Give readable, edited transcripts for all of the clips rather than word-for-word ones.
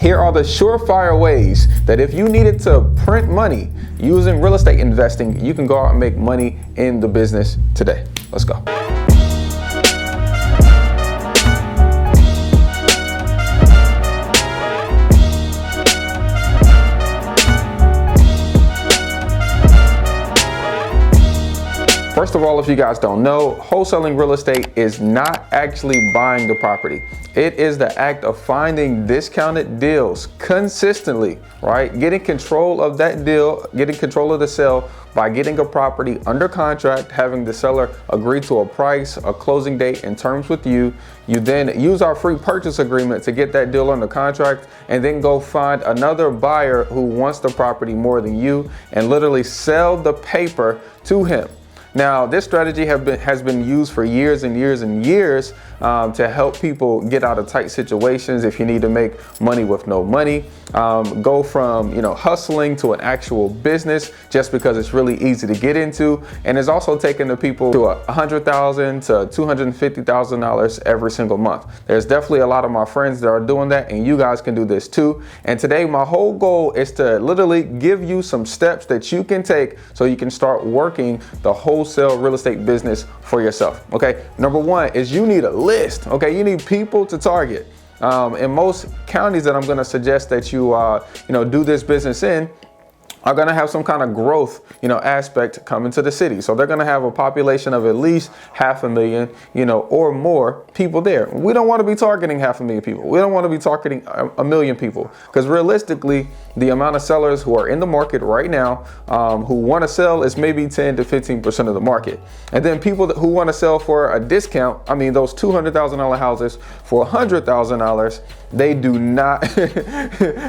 Here are the surefire ways that if you needed to print money using real estate investing, you can go out and make money in the business today. Let's go. First of all, if you guys don't know, wholesaling real estate is not actually buying the property. It is the act of finding discounted deals consistently, right? Getting control of that deal, getting control of the sale by getting a property under contract, having the seller agree to a price, a closing date, and terms with you. You then use our free purchase agreement to get that deal under contract, and then go find another buyer who wants the property more than you and literally sell the paper to him. Now, this strategy has been used for years and years and years to help people get out of tight situations. If you need to make money with no money, go from hustling to an actual business just because it's really easy to get into, and it's also taking the people to $100,000 to $250,000 every single month. There's definitely a lot of my friends that are doing that, and you guys can do this too. And today, my whole goal is to literally give you some steps that you can take so you can start working the wholesale real estate business for yourself. Okay, number one is you need a list. Okay, you need people to target. In most counties that I'm going to suggest that you do this business in, are going to have some kind of growth, aspect coming to the city. So they're going to have a population of at least 500,000, or more people there. We don't want to be targeting 500,000 people. We don't want to be targeting 1,000,000 people, because realistically, the amount of sellers who are in the market right now, who want to sell, is maybe 10 to 15% of the market. And then people who want to sell for a discount, I mean, those $200,000 houses for $100,000, they do not,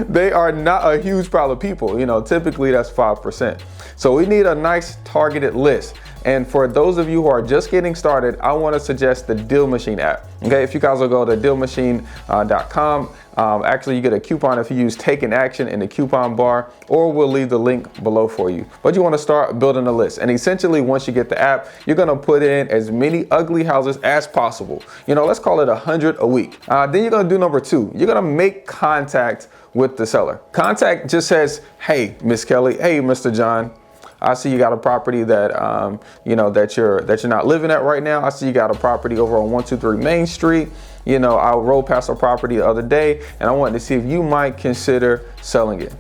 they are not a huge pile of people. Typically that's 5%. So we need a nice targeted list. And for those of you who are just getting started, I want to suggest the Deal Machine app. Okay, if you guys will go to dealmachine.com, actually you get a coupon if you use Taking Action in the coupon bar, or we'll leave the link below for you. But you want to start building a list. And essentially, once you get the app, you're going to put in as many ugly houses as possible. Let's call it 100 a week. Then you're going to do number two. You're going to make contact with the seller. Contact just says, hey, Miss Kelly, hey, Mr. John, I see you got a property that that you're not living at right now. I see you got a property over on 123 Main Street. I rode past a property the other day, and I wanted to see if you might consider selling it.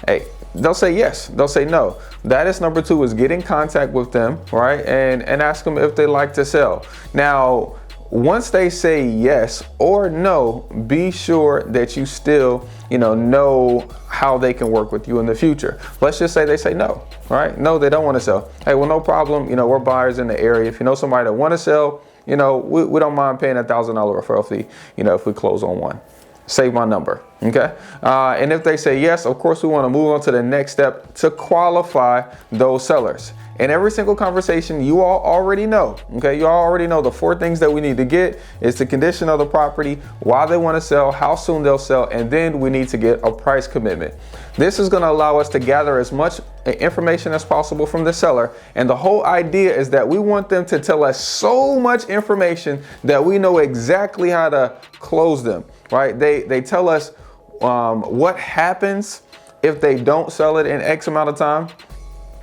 Hey, they'll say yes, they'll say no. That is number two, is get in contact with them, right? And ask them if they like to sell. Now, once they say yes or no, be sure that you still, know how they can work with you in the future. Let's just say they say no, right? No, they don't want to sell. Hey, well, no problem. We're buyers in the area. If you know somebody that want to sell, we don't mind paying $1,000 referral fee, if we close on one. Save my number, okay? And if they say yes, of course, we want to move on to the next step to qualify those sellers. In every single conversation, you all already know, okay? You all already know the 4 things that we need to get is the condition of the property, why they want to sell, how soon they'll sell, and then we need to get a price commitment. This is going to allow us to gather as much information as possible from the seller. And the whole idea is that we want them to tell us so much information that we know exactly how to close them, right? They tell us what happens if they don't sell it in X amount of time.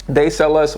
They tell us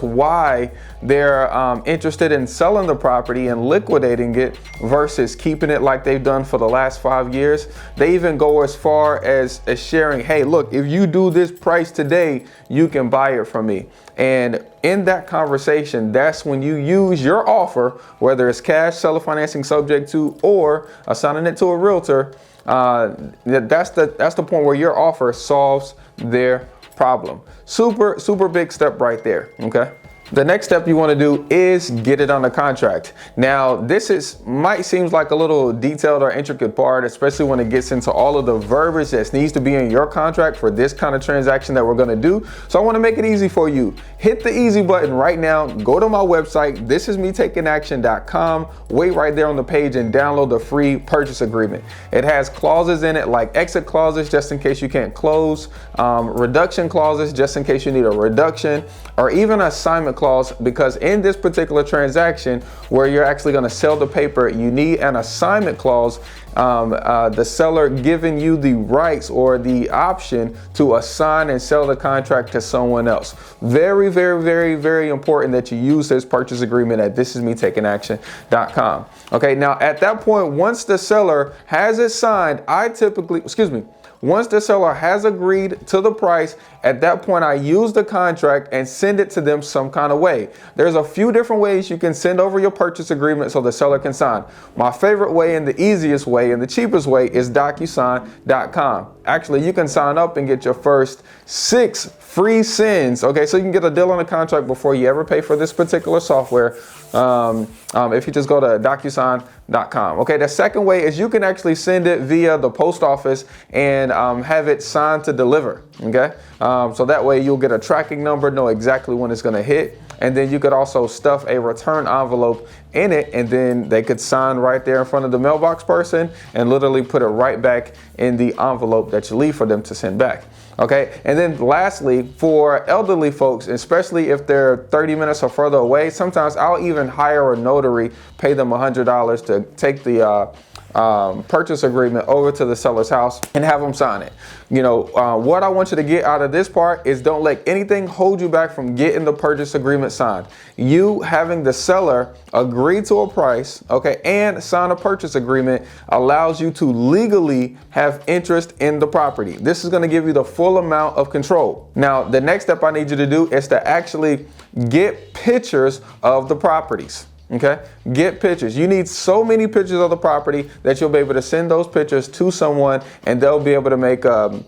why they're interested in selling the property and liquidating it versus keeping it like they've done for the last 5 years. They even go as far as sharing, hey, look, if you do this price today, you can buy it from me. And in that conversation, that's when you use your offer, whether it's cash, seller financing subject to, or assigning it to a realtor. That's the point where your offer solves their problem. Super big step right there. Okay. The next step you want to do is get it under contract. Now, this might seem like a little detailed or intricate part, especially when it gets into all of the verbiage that needs to be in your contract for this kind of transaction that we're going to do. So I want to make it easy for you. Hit the easy button right now. Go to my website, thisismetakinaction.com. Wait right there on the page and download the free purchase agreement. It has clauses in it like exit clauses just in case you can't close, reduction clauses just in case you need a reduction, or even assignment clause, because in this particular transaction where you're actually going to sell the paper, you need an assignment clause the seller giving you the rights or the option to assign and sell the contract to someone else. Very, very, very, very important that you use this purchase agreement at thisismetakinaction.com. Okay, now at that point, once the seller has it signed, once the seller has agreed to the price, at that point, I use the contract and send it to them some kind of way. There's a few different ways you can send over your purchase agreement so the seller can sign. My favorite way and the easiest way and the cheapest way is DocuSign.com. Actually, you can sign up and get your first 6 free sends. Okay, so you can get a deal on the contract before you ever pay for this particular software. If you just go to DocuSign.com. Okay, the second way is you can actually send it via the post office and have it signed to deliver. Okay, so that way you'll get a tracking number, know exactly when it's going to hit. And then you could also stuff a return envelope in it, and then they could sign right there in front of the mailbox person and literally put it right back in the envelope that you leave for them to send back. Okay, and then lastly, for elderly folks, especially if they're 30 minutes or further away, sometimes I'll even hire a notary, pay them $100 to take the purchase agreement over to the seller's house and have them sign it. You know, what I want you to get out of this part is don't let anything hold you back from getting the purchase agreement signed. You having the seller agree to a price, okay, and sign a purchase agreement allows you to legally have interest in the property. This is going to give you the full amount of control. Now, the next step I need you to do is to actually get pictures of the properties. Okay, get pictures. You need so many pictures of the property that you'll be able to send those pictures to someone and they'll be able to make a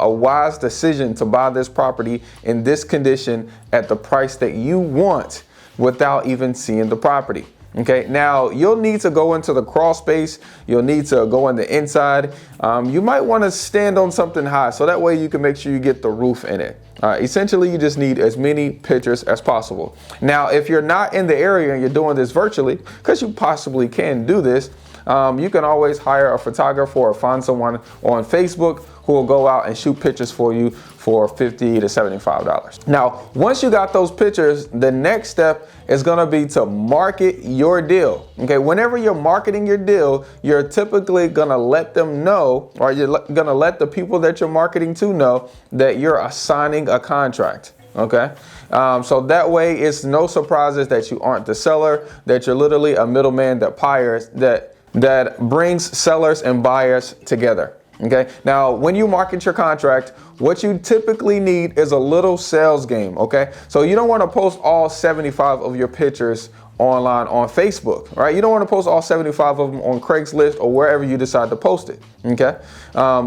wise decision to buy this property in this condition at the price that you want without even seeing the property. Okay, now you'll need to go into the crawl space. You'll need to go on the inside. You might want to stand on something high so that way you can make sure you get the roof in it. Essentially, you just need as many pictures as possible. Now, if you're not in the area and you're doing this virtually, because you possibly can do this, you can always hire a photographer or find someone on Facebook who will go out and shoot pictures for you for $50 to $75. Now, once you got those pictures, the next step is gonna be to market your deal. Okay, whenever you're marketing your deal, you're typically gonna let them know, or you're gonna let the people that you're marketing to know that you're assigning a contract. Okay, so that way it's no surprises that you aren't the seller, that you're literally a middleman that brings sellers and buyers together. Okay, now when you market your contract, what you typically need is a little sales game. Okay, so you don't want to post all 75 of your pictures online on Facebook, right? You don't want to post all 75 of them on Craigslist or wherever you decide to post it. Okay,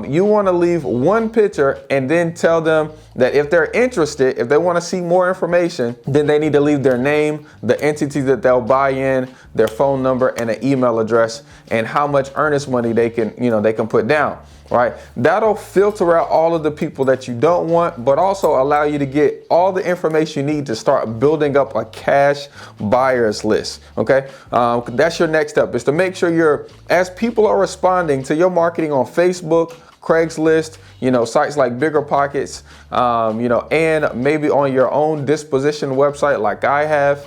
you want to leave one picture and then tell them that if they're interested, if they want to see more information, then they need to leave their name, the entity that they'll buy in, their phone number, and an email address, and how much earnest money they can put down. Right, that'll filter out all of the people that you don't want, but also allow you to get all the information you need to start building up a cash buyers list. Okay, that's your next step, is to make sure as people are responding to your marketing on Facebook, Craigslist, sites like Bigger Pockets, and maybe on your own disposition website like I have.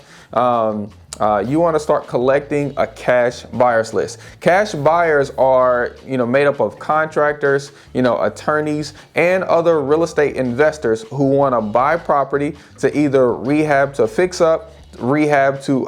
You want to start collecting a cash buyers list. Cash buyers are, made up of contractors, attorneys, and other real estate investors who want to buy property to either rehab, to fix up, rehab, to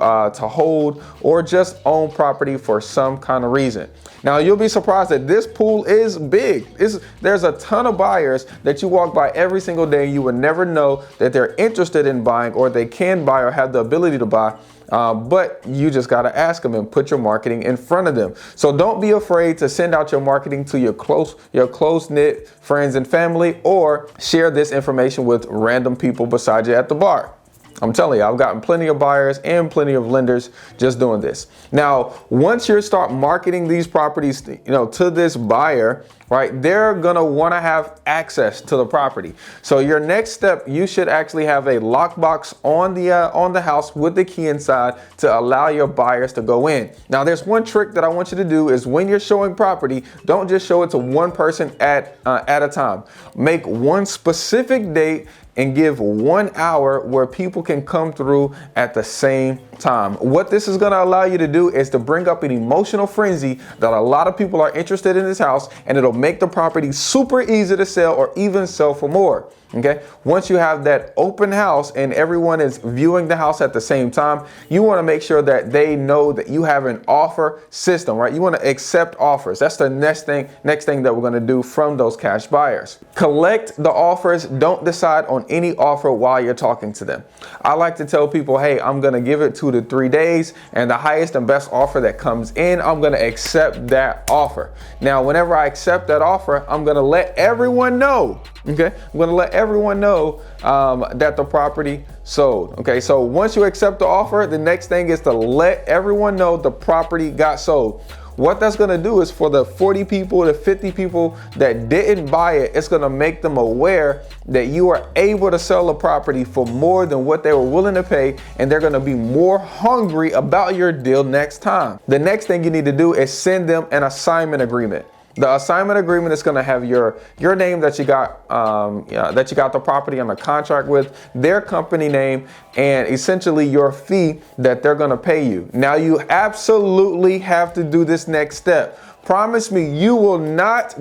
hold, or just own property for some kind of reason. Now, you'll be surprised that this pool is big. There's a ton of buyers that you walk by every single day. You would never know that they're interested in buying, or they can buy or have the ability to buy. But you just got to ask them and put your marketing in front of them. So don't be afraid to send out your marketing to your close-knit friends and family, or share this information with random people beside you at the bar. I'm telling you, I've gotten plenty of buyers and plenty of lenders just doing this. Now, once you start marketing these properties, to this buyer, right, they're gonna want to have access to the property. So your next step, you should actually have a lockbox on the house with the key inside to allow your buyers to go in. Now, there's one trick that I want you to do is when you're showing property, don't just show it to one person at a time. Make one specific date and give 1 hour where people can come through at the same time. What this is going to allow you to do is to bring up an emotional frenzy that a lot of people are interested in this house, and it'll make the property super easy to sell or even sell for more. Okay, once you have that open house and everyone is viewing the house at the same time, you want to make sure that they know that you have an offer system, right? You want to accept offers. That's the next thing that we're going to do from those cash buyers. Collect the offers. Don't decide on any offer while you're talking to them. I like to tell people, hey, I'm going to give it 2 to 3 days, and the highest and best offer that comes in, I'm going to accept that offer. Now, whenever I accept that offer, I'm going to let everyone know. Okay, I'm going to let everyone know that the property sold. Okay, so once you accept the offer, the next thing is to let everyone know the property got sold. What that's going to do is for the 40 people, the 50 people that didn't buy it, it's going to make them aware that you are able to sell a property for more than what they were willing to pay, and they're going to be more hungry about your deal next time. The next thing you need to do is send them an assignment agreement. The assignment agreement is going to have your name that you got the property on the contract with, their company name, and essentially your fee that they're going to pay you. Now, you absolutely have to do this next step. Promise me you will not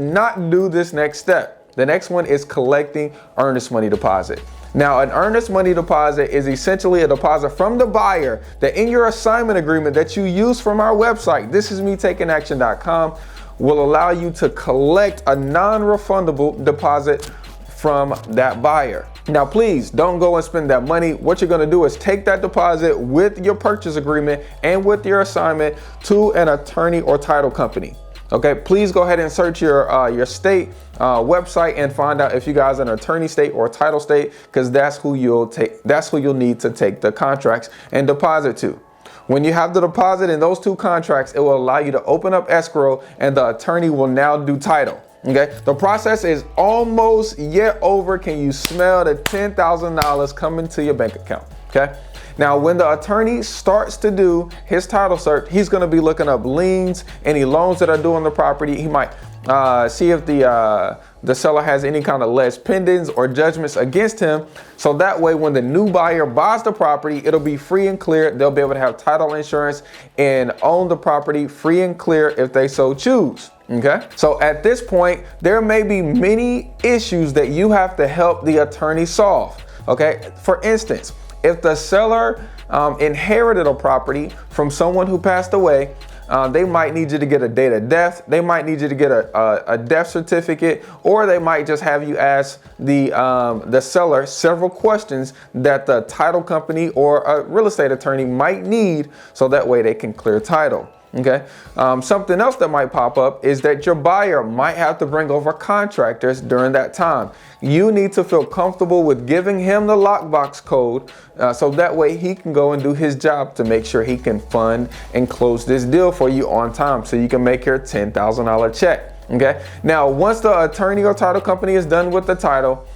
do this next step. The next one is collecting earnest money deposit. Now, an earnest money deposit is essentially a deposit from the buyer that in your assignment agreement that you use from our website, thisismetakinaction.com, will allow you to collect a non-refundable deposit from that buyer. Now, please don't go and spend that money. What you're going to do is take that deposit with your purchase agreement and with your assignment to an attorney or title company. Okay, please go ahead and search your state website and find out if you guys are an attorney state or a title state, because that's who you'll need to take the contracts and deposit to. When you have the deposit in those 2 contracts, it will allow you to open up escrow, and the attorney will now do title. Okay, the process is almost yet over. Can you smell the $10,000 coming to your bank account? Okay. Now, when the attorney starts to do his title search, he's going to be looking up liens, any loans that are due on the property. He might see if the seller has any kind of alleged pendings or judgments against him. So that way, when the new buyer buys the property, it'll be free and clear. They'll be able to have title insurance and own the property free and clear if they so choose. Okay, so at this point, there may be many issues that you have to help the attorney solve. Okay, for instance, if the seller inherited a property from someone who passed away, they might need you to get a date of death. They might need you to get a death certificate, or they might just have you ask the seller several questions that the title company or a real estate attorney might need, so that way they can clear title. Okay. Something else that might pop up is that your buyer might have to bring over contractors during that time. You need to feel comfortable with giving him the lockbox code so that way he can go and do his job to make sure he can fund and close this deal for you on time so you can make your $10,000 check. Okay. Now, once the attorney or title company is done with the title,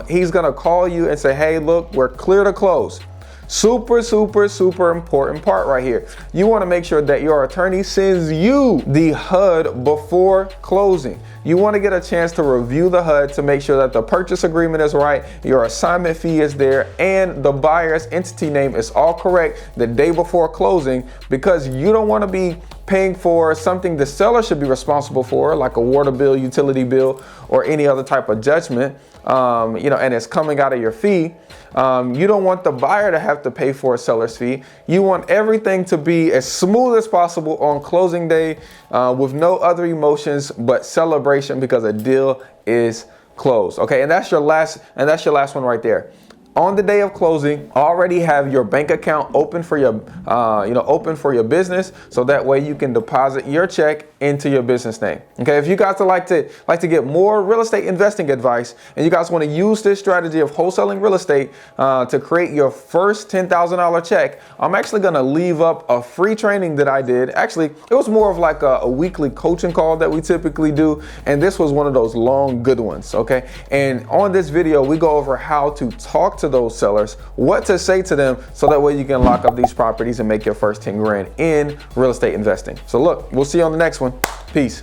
he's going to call you and say, hey, look, we're clear to close. Super important part right here. You want to make sure that your attorney sends you the HUD before closing. You want to get a chance to review the HUD to make sure that the purchase agreement is right, your assignment fee is there, and the buyer's entity name is all correct the day before closing, because you don't want to be paying for something the seller should be responsible for, like a water bill, utility bill, or any other type of judgment, and it's coming out of your fee. You don't want the buyer to have to pay for a seller's fee. You want everything to be as smooth as possible on closing day, with no other emotions but celebration, because a deal is closed. Okay, and that's your last one right there. On the day of closing, already have your bank account open for your business, so that way you can deposit your check into your business name. Okay, if you guys would like to get more real estate investing advice, and you guys want to use this strategy of wholesaling real estate to create your first $10,000 check, I'm actually going to leave up a free training that I did. Actually, it was more of like a weekly coaching call that we typically do, and this was one of those long good ones. Okay, and on this video we go over how to talk to those sellers, what to say to them, so that way you can lock up these properties and make your first 10 grand in real estate investing. So look, we'll see you on the next one. Peace.